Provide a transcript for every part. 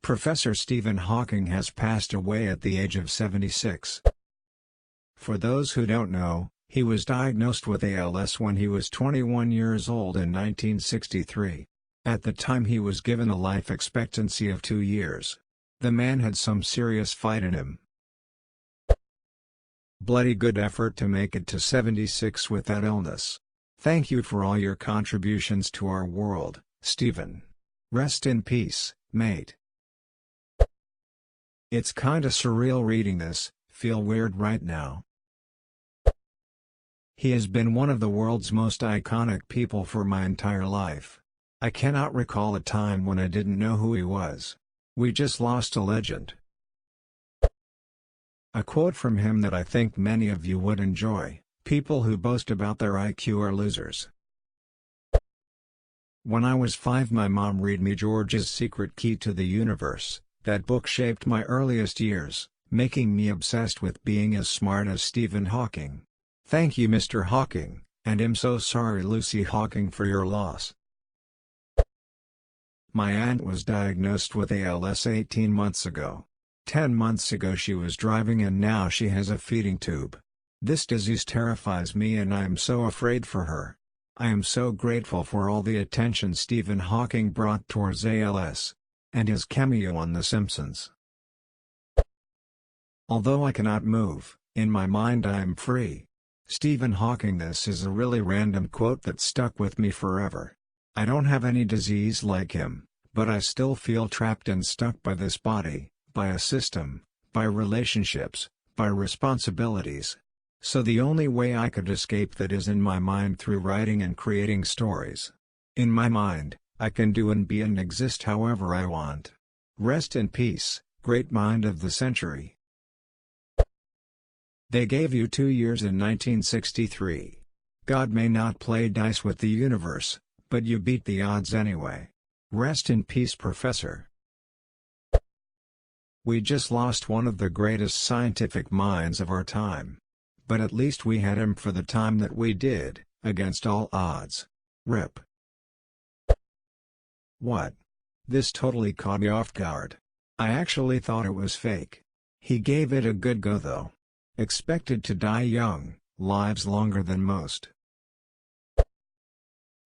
Professor Stephen Hawking has passed away at the age of 76. For those who don't know, he was diagnosed with ALS when he was 21 years old in 1963. At the time he was given a life expectancy of 2 years. The man had some serious fight in him. Bloody good effort to make it to 76 with that illness. Thank you for all your contributions to our world, Stephen. Rest in peace, mate. It's kinda surreal reading this, feel weird right now. He has been one of the world's most iconic people for my entire life. I cannot recall a time when I didn't know who he was. We just lost a legend. A quote from him that I think many of you would enjoy: people who boast about their IQ are losers. When I was 5, my mom read me George's Secret Key to the Universe. That book shaped my earliest years, making me obsessed with being as smart as Stephen Hawking. Thank you, Mr. Hawking, and I'm so sorry, Lucy Hawking, for your loss. My aunt was diagnosed with ALS 18 months ago. 10 months ago she was driving and now she has a feeding tube. This disease terrifies me and I am so afraid for her. I am so grateful for all the attention Stephen Hawking brought towards ALS, and his cameo on The Simpsons. Although I cannot move, in my mind I am free. Stephen Hawking. This is a really random quote that stuck with me forever. I don't have any disease like him, but I still feel trapped and stuck by this body, by a system, by relationships, by responsibilities. So the only way I could escape that is in my mind through writing and creating stories. In my mind, I can do and be and exist however I want. Rest in peace, great mind of the century. They gave you 2 years in 1963. God may not play dice with the universe, but you beat the odds anyway. Rest in peace, Professor. We just lost one of the greatest scientific minds of our time. But at least we had him for the time that we did, against all odds. RIP. What? This totally caught me off guard. I actually thought it was fake. He gave it a good go though. Expected to die young, lives longer than most.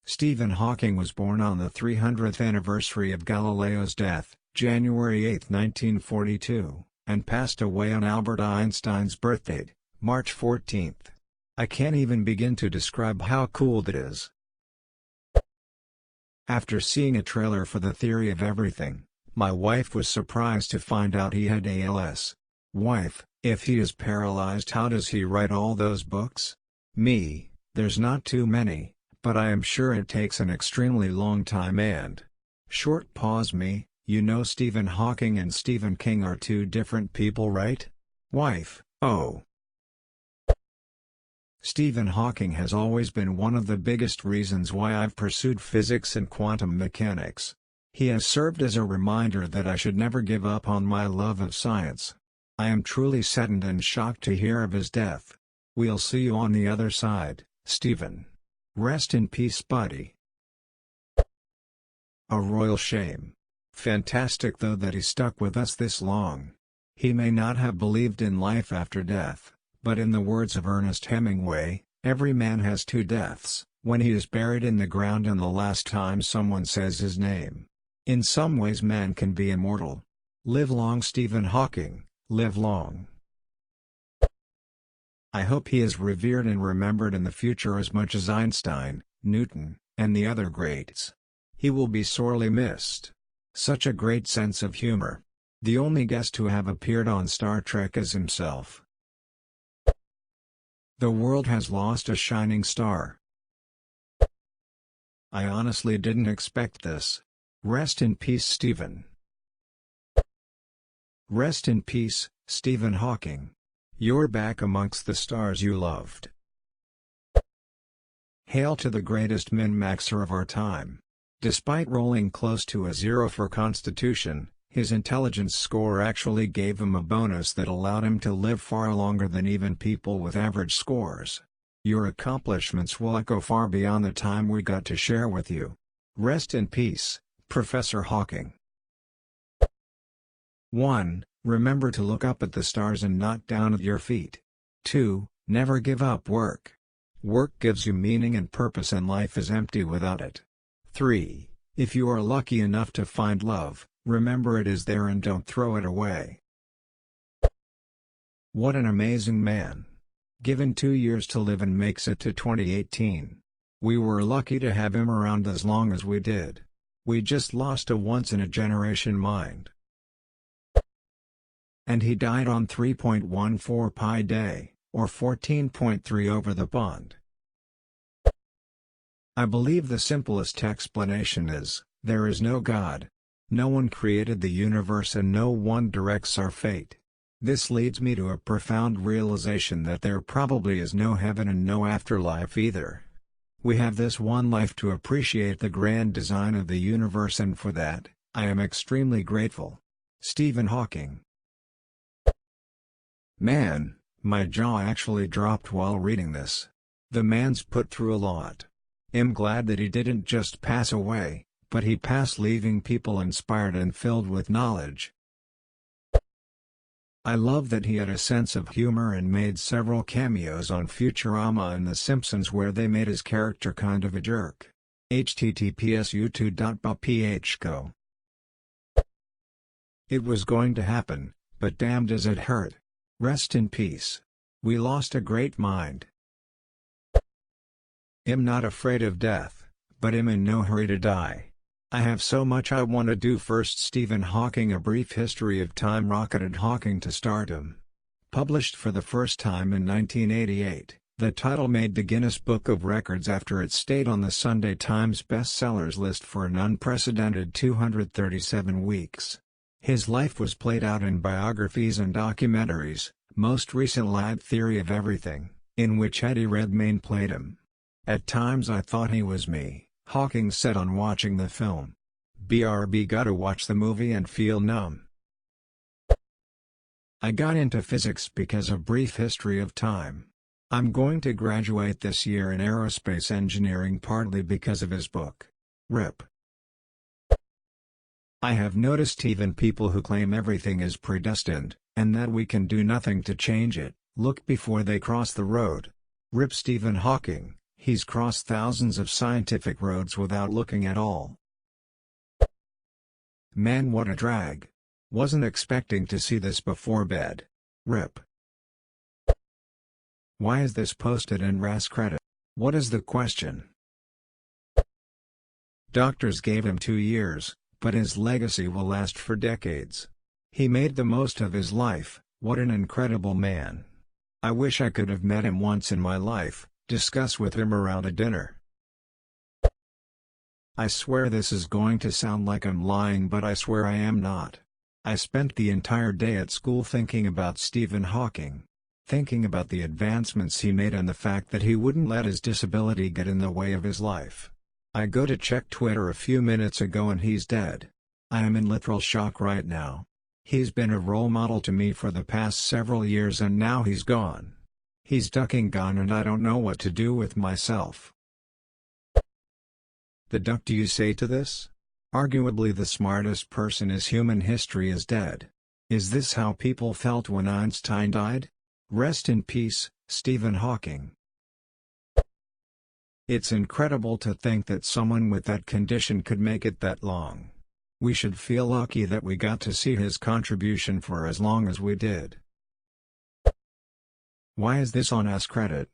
Stephen Hawking was born on the 300th anniversary of Galileo's death, January 8, 1942, and passed away on Albert Einstein's birthday, March 14. I can't even begin to describe how cool that is. After seeing a trailer for The Theory of Everything, my wife was surprised to find out he had ALS. Wife, if he is paralyzed, how does he write all those books? Me, there's not too many, but I am sure it takes an extremely long time and... Short pause. Me, you know Stephen Hawking and Stephen King are two different people, right? Wife, oh. Stephen Hawking has always been one of the biggest reasons why I've pursued physics and quantum mechanics. He has served as a reminder that I should never give up on my love of science. I am truly saddened and shocked to hear of his death. We'll see you on the other side, Stephen. Rest in peace, buddy. A royal shame. Fantastic though that he stuck with us this long. He may not have believed in life after death. But in the words of Ernest Hemingway, every man has 2 deaths, when he is buried in the ground and the last time someone says his name. In some ways man can be immortal. Live long, Stephen Hawking, live long. I hope he is revered and remembered in the future as much as Einstein, Newton, and the other greats. He will be sorely missed. Such a great sense of humor. The only guest to have appeared on Star Trek as himself. The world has lost a shining star. I honestly didn't expect this. Rest in peace, Stephen. Rest in peace, Stephen Hawking. You're back amongst the stars you loved. Hail to the greatest min-maxer of our time. Despite rolling close to a 0 for Constitution, his intelligence score actually gave him a bonus that allowed him to live far longer than even people with average scores. Your accomplishments will echo far beyond the time we got to share with you. Rest in peace, Professor Hawking. 1. Remember to look up at the stars and not down at your feet. 2. Never give up work. Work gives you meaning and purpose, and life is empty without it. 3. If you are lucky enough to find love, remember it is there and don't throw it away. What an amazing man. Given 2 years to live and makes it to 2018. We were lucky to have him around as long as we did. We just lost a once-in-a-generation mind. And he died on 3.14 Pi Day, or 14.3 over the pond. I believe the simplest explanation is, there is no God. No one created the universe and no one directs our fate. This leads me to a profound realization that there probably is no heaven and no afterlife either. We have this one life to appreciate the grand design of the universe, and for that, I am extremely grateful. Stephen Hawking. Man, my jaw actually dropped while reading this. The man's put through a lot. I'm glad that he didn't just pass away, but he passed leaving people inspired and filled with knowledge. I love that he had a sense of humor and made several cameos on Futurama and The Simpsons where they made his character kind of a jerk. https://youtube.com/phco. It was going to happen, but damn does it hurt. Rest in peace. We lost a great mind. I'm not afraid of death, but I'm in no hurry to die. I have so much I want to do. First, Stephen Hawking: A Brief History of Time rocketed Hawking to stardom. Published for the first time in 1988, the title made the Guinness Book of Records after it stayed on the Sunday Times bestsellers list for an unprecedented 237 weeks. His life was played out in biographies and documentaries, most recently Theory of Everything, in which Eddie Redmayne played him. At times I thought he was me, Hawking said on watching the film. BRB gotta watch the movie and feel numb. I got into physics because of Brief History of Time. I'm going to graduate this year in aerospace engineering partly because of his book. RIP. I have noticed even people who claim everything is predestined, and that we can do nothing to change it, look before they cross the road. RIP Stephen Hawking. He's crossed thousands of scientific roads without looking at all. Man, what a drag. Wasn't expecting to see this before bed. RIP. Why is this posted in AskReddit? What is the question? Doctors gave him 2 years, but his legacy will last for decades. He made the most of his life. What an incredible man. I wish I could have met him once in my life. Discuss with him around a dinner. I swear this is going to sound like I'm lying, but I swear I am not. I spent the entire day at school thinking about Stephen Hawking. Thinking about the advancements he made and the fact that he wouldn't let his disability get in the way of his life. I go to check Twitter a few minutes ago and he's dead. I am in literal shock right now. He's been a role model to me for the past several years and now he's gone. He's ducking gone and I don't know what to do with myself. The duck do you say to this? Arguably the smartest person in human history is dead. Is this how people felt when Einstein died? Rest in peace, Stephen Hawking. It's incredible to think that someone with that condition could make it that long. We should feel lucky that we got to see his contribution for as long as we did. Why is this on AskReddit?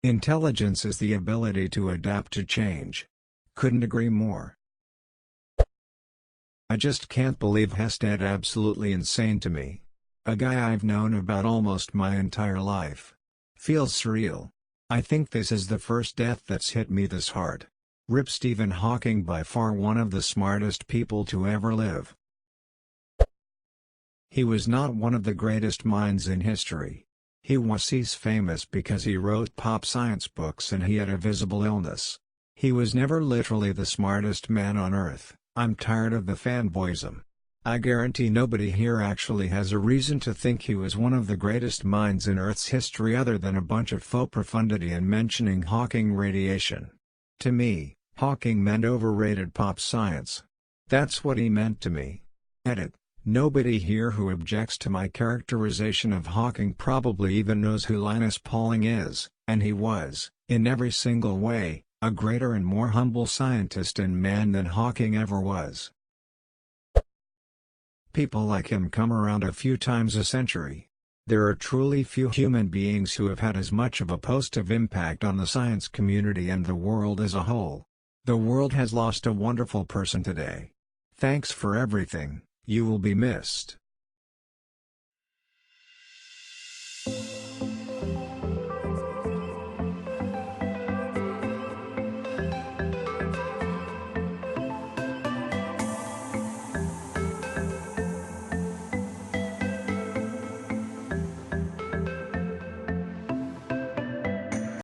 Intelligence is the ability to adapt to change. Couldn't agree more. I just can't believe he's dead. Absolutely insane to me. A guy I've known about almost my entire life. Feels surreal. I think this is the first death that's hit me this hard. RIP Stephen Hawking, by far one of the smartest people to ever live. He was not one of the greatest minds in history. He's famous because he wrote pop science books and he had a visible illness. He was never literally the smartest man on earth. I'm tired of the fanboyism. I guarantee nobody here actually has a reason to think he was one of the greatest minds in Earth's history other than a bunch of faux profundity and mentioning Hawking radiation. To me, Hawking meant overrated pop science. That's what he meant to me. Edit. Nobody here who objects to my characterization of Hawking probably even knows who Linus Pauling is, and he was, in every single way, a greater and more humble scientist and man than Hawking ever was. People like him come around a few times a century. There are truly few human beings who have had as much of a positive impact on the science community and the world as a whole. The world has lost a wonderful person today. Thanks for everything, you will be missed.